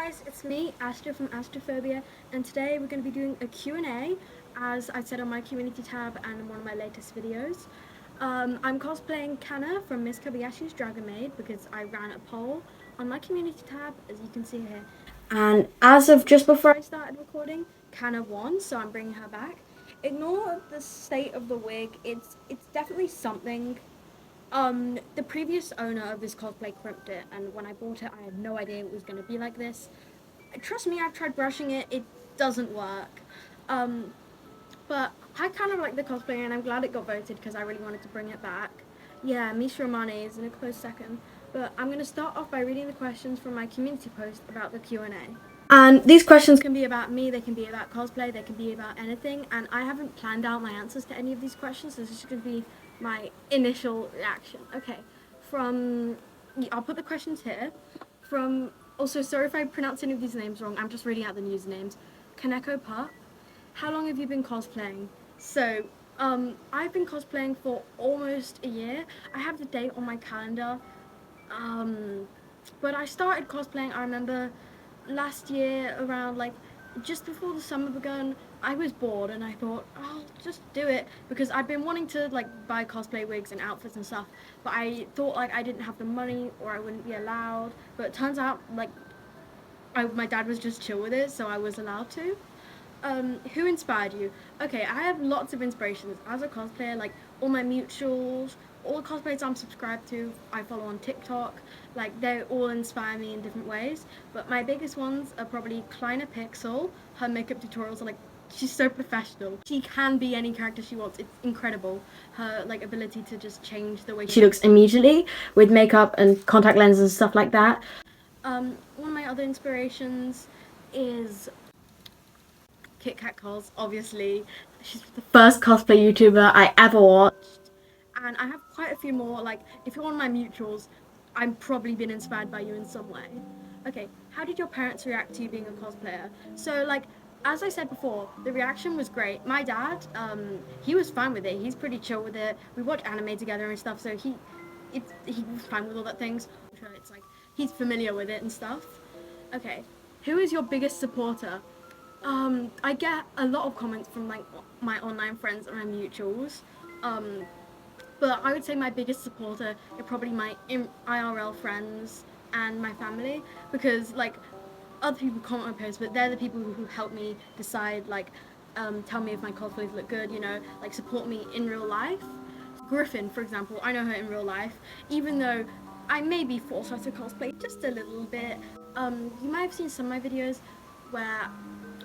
guys, it's me, Astro from Astrophobia, and today we're going to be doing a Q&A, as I said on my community tab and in one of my latest videos. I'm cosplaying Kana from Miss Kobayashi's Dragon Maid because I ran a poll on my community tab, as you can see here. And as of just before I started recording, Kana won, so I'm bringing her back. Ignore the state of the wig, it's definitely something. The previous owner of this cosplay crimped it, and when I bought it, I had no idea it was going to be like this. Trust me, I've tried brushing it, it doesn't work. But I kind of like the cosplay, and I'm glad it got voted because I really wanted to bring it back. Yeah, Misha Romane is in a close second. But I'm going to start off by reading the questions from my community post about the Q&A. And these questions can be about me, they can be about cosplay, they can be about anything, and I haven't planned out my answers to any of these questions, so this is going to be my initial reaction. Okay, I'll put the questions here. Also, sorry if I pronounce any of these names wrong, I'm just reading out the usernames. Kaneko Pup, how long have you been cosplaying? So, I've been cosplaying for almost a year. I have the date on my calendar. But I started cosplaying, I remember last year around just before the summer began. I was bored and I thought I'll just do it because I'd been wanting to buy cosplay wigs and outfits and stuff, but I thought I didn't have the money or I wouldn't be allowed. But it turns out my dad was just chill with it, so I was allowed to. Who inspired you? Okay, I have lots of inspirations as a cosplayer, all my mutuals, all the cosplayers I'm subscribed to, I follow on TikTok, they all inspire me in different ways, but my biggest ones are probably Kleiner Pixel. Her makeup tutorials are she's so professional. She can be any character she wants. It's incredible. Her ability to just change the way she looks immediately with makeup and contact lenses and stuff like that. One of my other inspirations is Kit Kat Cos, obviously. She's the first cosplay YouTuber I ever watched. And I have quite a few more, if you're one of my mutuals, I've probably been inspired by you in some way. Okay, how did your parents react to you being a cosplayer? So, as I said before, the reaction was great. My dad, he was fine with it. He's pretty chill with it. We watch anime together and stuff, so he was fine with all that things. So it's he's familiar with it and stuff. Okay, who is your biggest supporter? I get a lot of comments from my online friends and my mutuals. But I would say my biggest supporter are probably my IRL friends and my family, because other people comment on posts, but they're the people who help me decide, tell me if my cosplays look good, support me in real life. Griffin, for example, I know her in real life, even though I maybe force her to cosplay just a little bit. You might have seen some of my videos where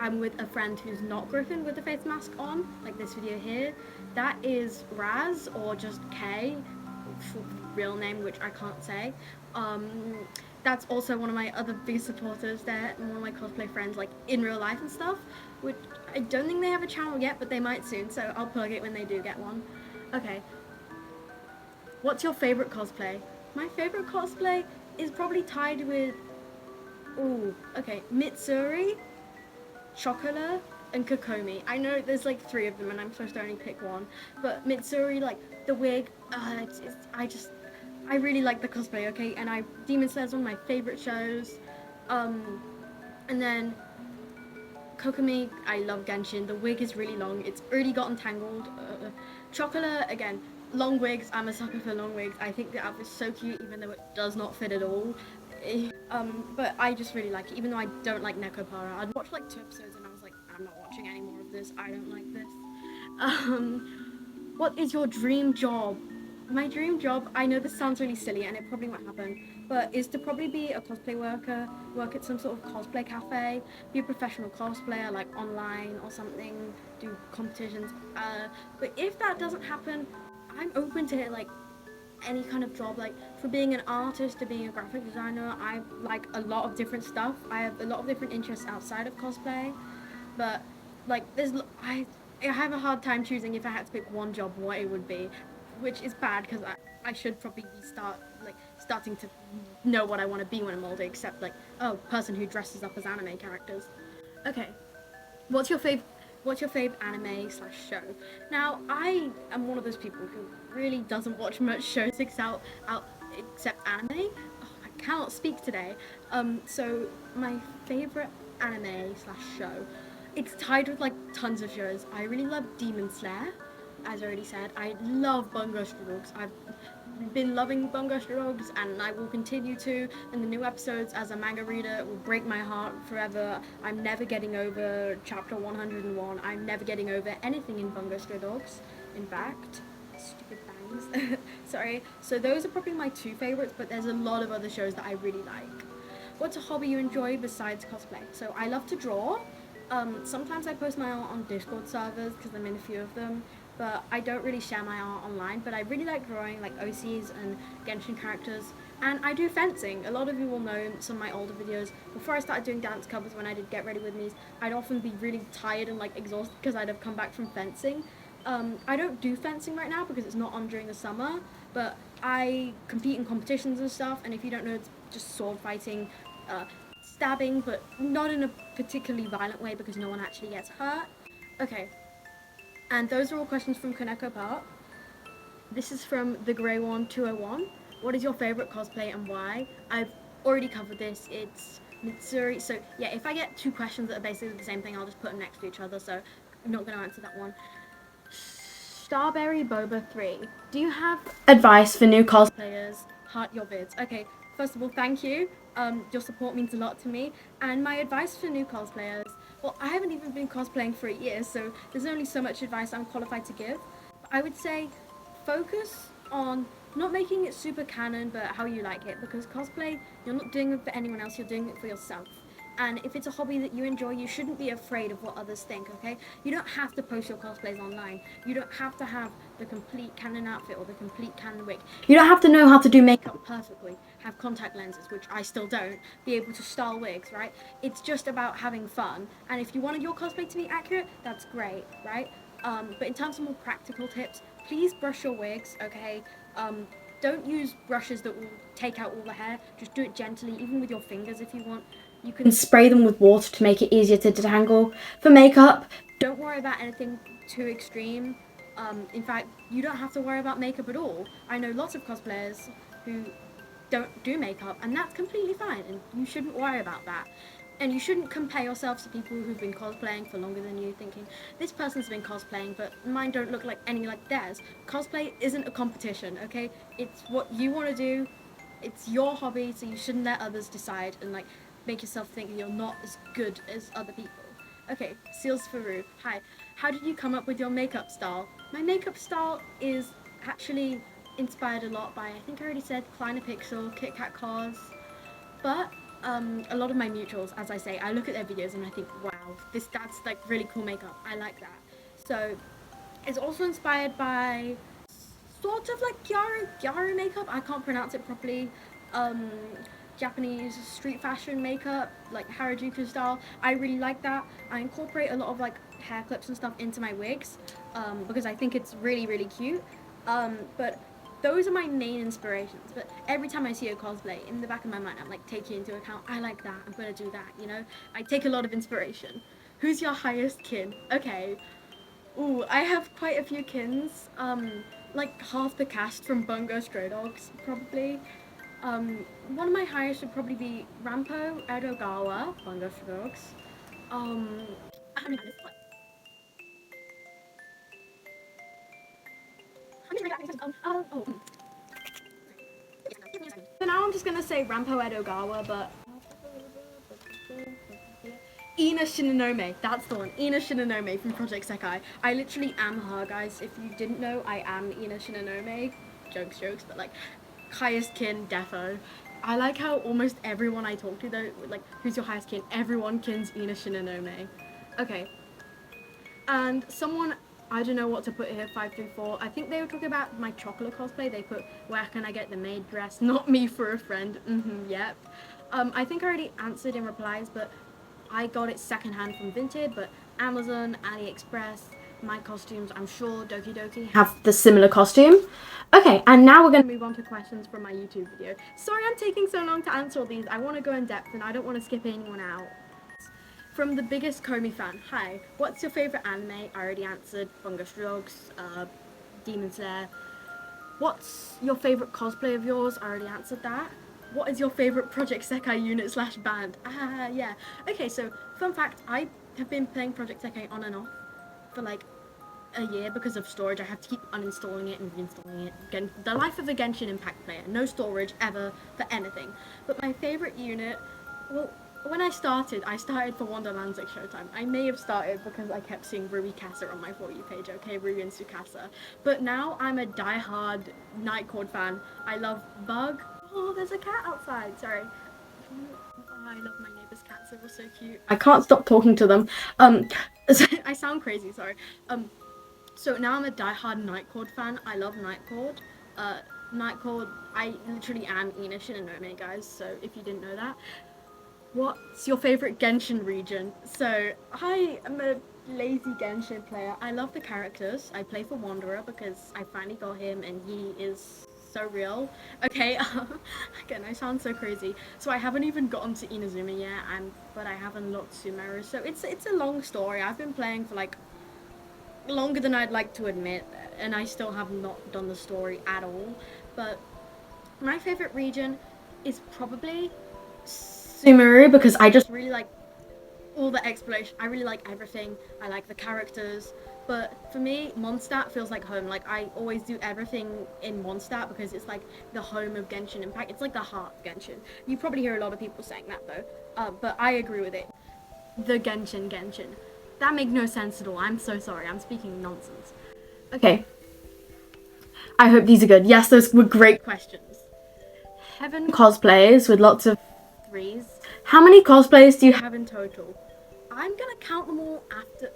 I'm with a friend who's not Griffin with the face mask on, like this video here. That is Raz, or just K, real name, which I can't say. That's also one of my other big supporters there, and one of my cosplay friends, in real life and stuff, which I don't think they have a channel yet, but they might soon, so I'll plug it when they do get one. Okay. What's your favorite cosplay? My favorite cosplay is probably tied with, Mitsuri, Chocola, and Kokomi. I know there's three of them and I'm supposed to only pick one, but Mitsuri, the wig, I really like the cosplay, okay? And Demon Slayer's one of my favorite shows. And then Kokomi, I love Genshin. The wig is really long. It's already gotten tangled. Chocola, again, long wigs. I'm a sucker for long wigs. I think the outfit's so cute, even though it does not fit at all. But I just really like it, even though I don't like Nekopara. I'd watched 2 episodes and I was I'm not watching any more of this. I don't like this. What is your dream job? My dream job, I know this sounds really silly and it probably won't happen, but is to probably be a cosplay worker, work at some sort of cosplay cafe, be a professional cosplayer, online or something, do competitions. But if that doesn't happen, I'm open to any kind of job, for being an artist to being a graphic designer. I like a lot of different stuff. I have a lot of different interests outside of cosplay, but I have a hard time choosing if I had to pick one job what it would be, which is bad because I should probably be starting to know what I want to be when I'm older, except person who dresses up as anime characters. Okay, what's your fave anime / show? Now, I am one of those people who really doesn't watch much shows except anime. Oh, cannot speak today. So my favorite anime slash show, it's tied with like tons of shows. I really love Demon Slayer, as I already said. I love Bungo Stray Dogs. I've been loving Bungo Stray Dogs, and I will continue to. And the new episodes, as a manga reader, will break my heart forever. I'm never getting over chapter 101. I'm never getting over anything in Bungo Stray Dogs. In fact, stupid bangs. Sorry. So those are probably my two favorites, but there's a lot of other shows that I really like. What's a hobby you enjoy besides cosplay? So I love to draw. Sometimes I post my art on Discord servers because I'm in a few of them, but I don't really share my art online. But I really like drawing like OCs and Genshin characters, and I do fencing. A lot of you will know some of my older videos. Before I started doing dance covers, when I did Get Ready With Me's, I'd often be really tired and like exhausted because I'd have come back from fencing. I don't do fencing right now because it's not on during the summer, but I compete in competitions and stuff, and if you don't know, it's just sword fighting, stabbing, but not in a particularly violent way because no one actually gets hurt. Okay, and those are all questions from Koneko Park. This is from the Grey One 201. What is your favorite cosplay and why? I've already covered this. It's Mitsuri. So yeah, if I get two questions that are basically the same thing, I'll just put them next to each other. So I'm not going to answer that one. Starberry Boba 3. Do you have advice for new cosplayers? Heart your vids. Okay, first of all, thank you. Your support means a lot to me. And my advice for new cosplayers, well, I haven't even been cosplaying for a year, so there's only so much advice I'm qualified to give. But I would say focus on not making it super canon, but how you like it, because cosplay, you're not doing it for anyone else, you're doing it for yourself. And if it's a hobby that you enjoy, you shouldn't be afraid of what others think, okay? You don't have to post your cosplays online. You don't have to have the complete canon outfit or the complete canon wig. You don't have to know how to do makeup perfectly, have contact lenses, which I still don't, be able to style wigs, right? It's just about having fun. And if you wanted your cosplay to be accurate, that's great, right? But in terms of more practical tips, please brush your wigs, okay? Don't use brushes that will take out all the hair. Just do it gently, even with your fingers if you want. You can spray them with water to make it easier to detangle. For makeup, don't worry about anything too extreme. In fact, you don't have to worry about makeup at all. I know lots of cosplayers who don't do makeup, and that's completely fine, and you shouldn't worry about that. And you shouldn't compare yourself to people who've been cosplaying for longer than you, thinking, this person's been cosplaying, but mine don't look like any like theirs. Cosplay isn't a competition, okay? It's what you want to do. It's your hobby, so you shouldn't let others decide and like make yourself think you're not as good as other people. Okay, Seals Faru. Hi. How did you come up with your makeup style? My makeup style is actually inspired a lot by, I think I already said, Kleiner Pixel, Kit Kat Cars, but a lot of my mutuals, as I say, I look at their videos and I think, wow, that's like really cool makeup. I like that. So it's also inspired by sort of like Gyaru makeup. I can't pronounce it properly. Japanese street fashion makeup, like Harajuku style. I really like that. I incorporate a lot of like hair clips and stuff into my wigs because I think it's really, really cute. But those are my main inspirations. But every time I see a cosplay, in the back of my mind, I'm like taking into account, I like that, I'm gonna do that, you know? I take a lot of inspiration. Who's your highest kin? Okay. Ooh, I have quite a few kins. Like half the cast from Bungo Stray Dogs, probably. One of my highest would probably be Rampo Edogawa, Bungo Stray Dogs. How many highest? What? How many highest? So now I'm just gonna say Rampo Edogawa, but Ina Shinonome, that's the one. Ina Shinonome from Project Sekai. I literally am her, guys. If you didn't know, I am Ina Shinonome. Jokes, but like, highest kin, defo. I like how almost everyone I talk to, though, like, who's your highest kin? Everyone kins Ina Shinonome. Okay. And someone, I don't know what to put here, 534. I think they were talking about my chocolate cosplay. They put, where can I get the maid dress? Not me for a friend. Yep. I think I already answered in replies, but I got it secondhand from Vinted, but Amazon, AliExpress, my costumes, I'm sure Doki Doki have the similar costume. Okay, and now we're going to move on to questions from my YouTube video. Sorry I'm taking so long to answer all these. I want to go in depth and I don't want to skip anyone out. From the biggest Komi fan, hi, what's your favourite anime? I already answered, Bungo Stray Dogs, Demon Slayer. What's your favourite cosplay of yours? I already answered that. What is your favorite Project Sekai unit slash band? Yeah. Okay, so fun fact, I have been playing Project Sekai on and off for like a year because of storage. I have to keep uninstalling it and reinstalling it. Again, the life of a Genshin Impact player. No storage ever for anything. But my favorite unit, well, when I started for Wonderlands at Showtime. I may have started because I kept seeing Rui Casa on my For You page, okay, Rui and Tsukasa. But now I'm a die-hard Nightcord fan. I love Bug. Oh, there's a cat outside, sorry. Oh, I love my neighbor's cats, they're all so cute. I can't stop talking to them. I sound crazy, sorry. So now I'm a die-hard Nightcord fan. I love Nightcord. Nightcord, I literally am Ina Shinonome, guys, so if you didn't know that. What's your favorite Genshin region? So, I am a lazy Genshin player. I love the characters. I play for Wanderer because I finally got him and he is so real. Okay, again, I sound so crazy. So I haven't even gotten to Inazuma yet, but I have unlocked Sumeru. So it's a long story. I've been playing for like longer than I'd like to admit, and I still have not done the story at all. But my favorite region is probably Sumeru because I just really like all the exploration. I really like everything. I like the characters. But for me, Mondstadt feels like home. Like I always do everything in Mondstadt because it's like the home of Genshin Impact. It's like the heart of Genshin. You probably hear a lot of people saying that though. But I agree with it. The Genshin. That made no sense at all. I'm so sorry. I'm speaking nonsense. Okay. I hope these are good. Yes, those were great questions. Heaven cosplays with lots of threes. How many cosplays do you have in total? I'm gonna count them all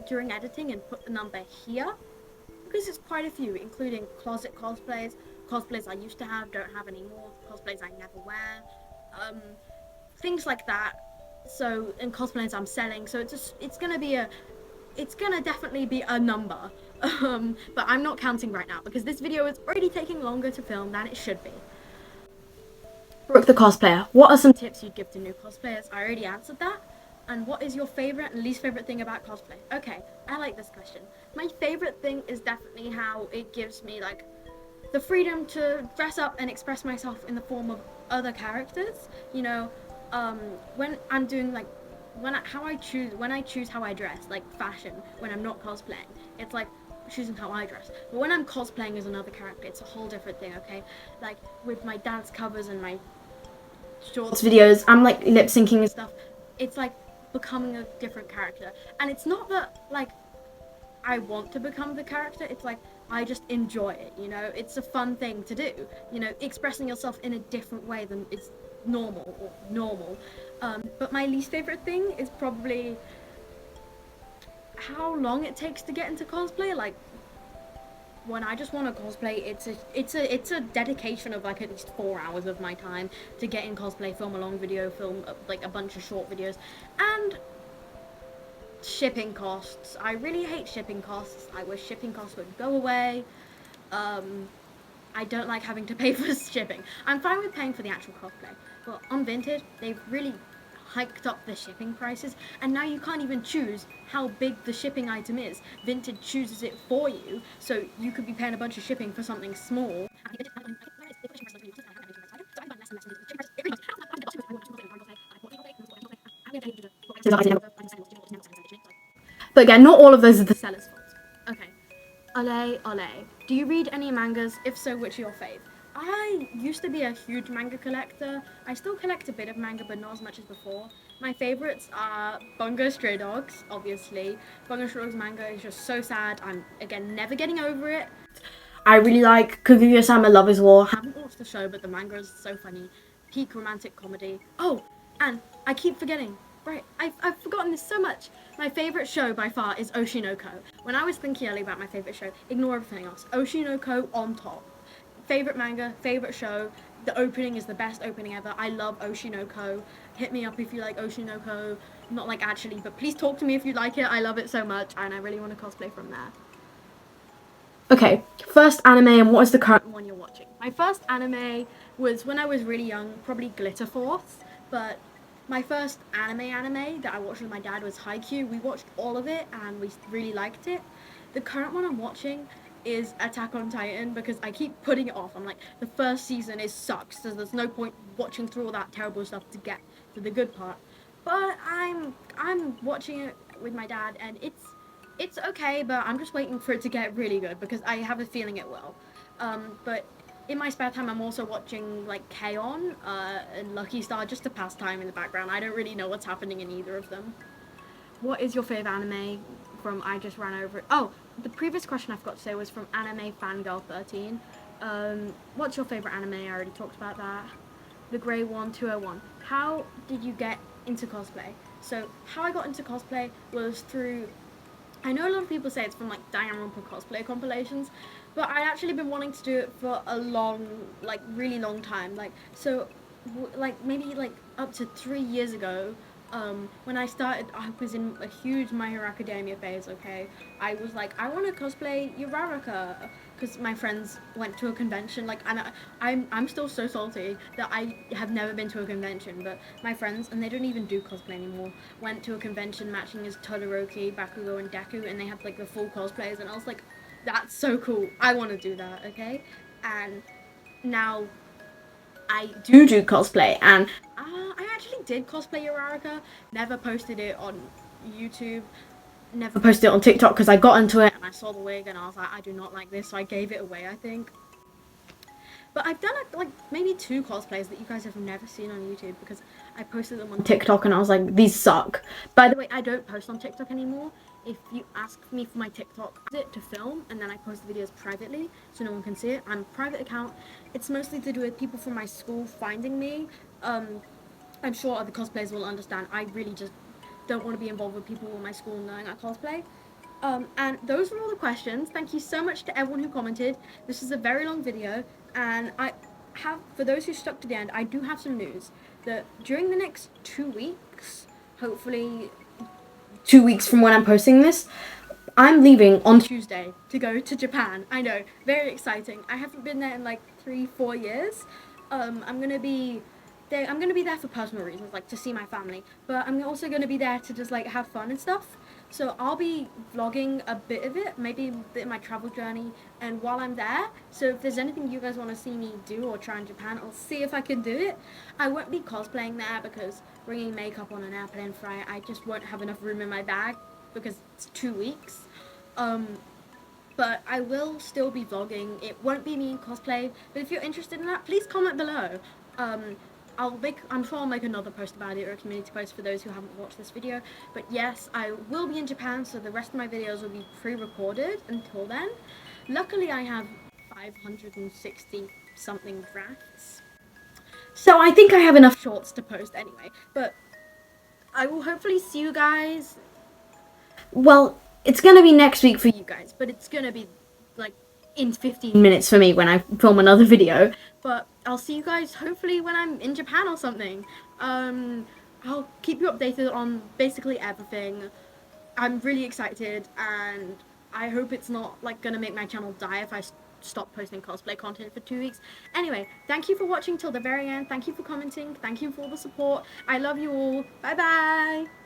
during editing and put the number here because it's quite a few, including closet cosplays, cosplays I used to have, don't have anymore, cosplays I never wear, things like that. So, and cosplays I'm selling. So it's gonna definitely be a number. But I'm not counting right now because this video is already taking longer to film than it should be. Brooke the cosplayer, what are some tips you'd give to new cosplayers? I already answered that. And what is your favorite and least favorite thing about cosplay? Okay, I like this question. My favorite thing is definitely how it gives me like the freedom to dress up and express myself in the form of other characters. You know, when I'm doing like when I choose how I dress, like fashion, when I'm not cosplaying, it's like choosing how I dress. But when I'm cosplaying as another character, it's a whole different thing, okay? Like with my dance covers and my shorts videos, I'm like lip syncing and stuff. It's like becoming a different character. And it's not that like I want to become the character, it's like I just enjoy it, you know? It's a fun thing to do, you know, expressing yourself in a different way than it's normal. But my least favorite thing is probably how long it takes to get into cosplay. Like when I just want to cosplay, it's a dedication of like at least 4 hours of my time to get in cosplay, film a long video, film like a bunch of short videos, and shipping costs. I really hate shipping costs. I wish shipping costs would go away. I don't like having to pay for shipping. I'm fine with paying for the actual cosplay, but on Vinted, they've really hiked up the shipping prices, and now you can't even choose how big the shipping item is. Vinted chooses it for you, so you could be paying a bunch of shipping for something small. But again, not all of those are the seller's fault. Okay. Ole. Do you read any mangas? If so, which are your fave? I used to be a huge manga collector. I still collect a bit of manga, but not as much as before. My favorites are Bungo Stray Dogs, obviously. Bungo Stray Dogs manga is just so sad. I'm, again, never getting over it. I really like Kaguya-sama Love is War. I haven't watched the show, but the manga is so funny. Peak romantic comedy. Oh, and I keep forgetting. Right, I've forgotten this so much. My favourite show by far is Oshinoko. When I was thinking earlier about my favourite show, ignore everything else. Oshinoko on top. Favourite manga, favourite show. The opening is the best opening ever. I love Oshinoko. Hit me up if you like Oshinoko. Not like actually, but please talk to me if you like it. I love it so much and I really want to cosplay from there. Okay, first anime and what is the current one you're watching? My first anime was when I was really young, probably Glitter Force, but my first anime that I watched with my dad was Haikyuu. We watched all of it and we really liked it. The current one I'm watching is Attack on Titan because I keep putting it off. I'm like, the first season is sucks, so there's no point watching through all that terrible stuff to get to the good part. But I'm watching it with my dad, and it's okay, but I'm just waiting for it to get really good because I have a feeling it will. But in my spare time, I'm also watching like K-On! And Lucky Star just to pass time in the background. I don't really know what's happening in either of them. What is your favorite anime from I Just Ran Over It? Oh, the previous question I forgot to say was from Anime Fangirl 13. What's your favorite anime? I already talked about that. The Grey One 201. How did you get into cosplay? So, how I got into cosplay was through. I know a lot of people say it's from like Diane Rumple cosplay compilations, but I actually been wanting to do it for a long, like really long time. Like so, like maybe like up to 3 years ago. When I started, I was in a huge My Hero Academia phase. Okay, I was like, I want to cosplay Uraraka because my friends went to a convention. Like, and I'm still so salty that I have never been to a convention. But my friends, and they don't even do cosplay anymore, went to a convention matching as Todoroki, Bakugo, and Deku, and they had like the full cosplays, and I was like, that's so cool. I want to do that. Okay, and now I do cosplay, and I actually did cosplay Uraraka. Never posted it on YouTube. Never posted it on TikTok because I got into it and I saw the wig and I was like, I do not like this, so I gave it away, I think. But I've done like maybe 2 cosplays that you guys have never seen on YouTube because I posted them on TikTok and I was like, these suck. By the way, I don't post on TikTok anymore. If you ask me for my TikTok, I use it to film and then I post the videos privately so no one can see it. I'm a private account. It's mostly to do with people from my school finding me. I'm sure other cosplayers will understand. I really just don't want to be involved with people in my school knowing I cosplay. And those were all the questions. Thank you so much to everyone who commented. This is a very long video, and I have, for those who stuck to the end, I do have some news that during the next 2 weeks, hopefully 2 weeks from when I'm posting this, I'm leaving on Tuesday to go to Japan. I know, very exciting. I haven't been there in like 3-4 years. I'm gonna be there. I'm gonna be there for personal reasons, like to see my family. But I'm also gonna be there to just like have fun and stuff. So I'll be vlogging a bit of it, maybe a bit of my travel journey, and while I'm there. So if there's anything you guys want to see me do or try in Japan, I'll see if I can do it. I won't be cosplaying there because bringing makeup on an airplane flight, I just won't have enough room in my bag because it's 2 weeks. But I will still be vlogging. It won't be me in cosplay, but if you're interested in that, please comment below. Um, I'm sure I'll make another post about it or a community post for those who haven't watched this video. But yes, I will be in Japan, so the rest of my videos will be pre-recorded until then. Luckily, I have 560 something drafts. So I think I have enough shorts to post anyway. But I will hopefully see you guys. Well, it's gonna be next week for you guys, but it's gonna be like in 15 minutes for me when I film another video. But I'll see you guys hopefully when I'm in Japan or something. I'll keep you updated on basically everything. I'm really excited, and I hope it's not like gonna make my channel die if I stop posting cosplay content for 2 weeks. Anyway, thank you for watching till the very end. Thank you for commenting. Thank you for all the support. I love you all. Bye bye.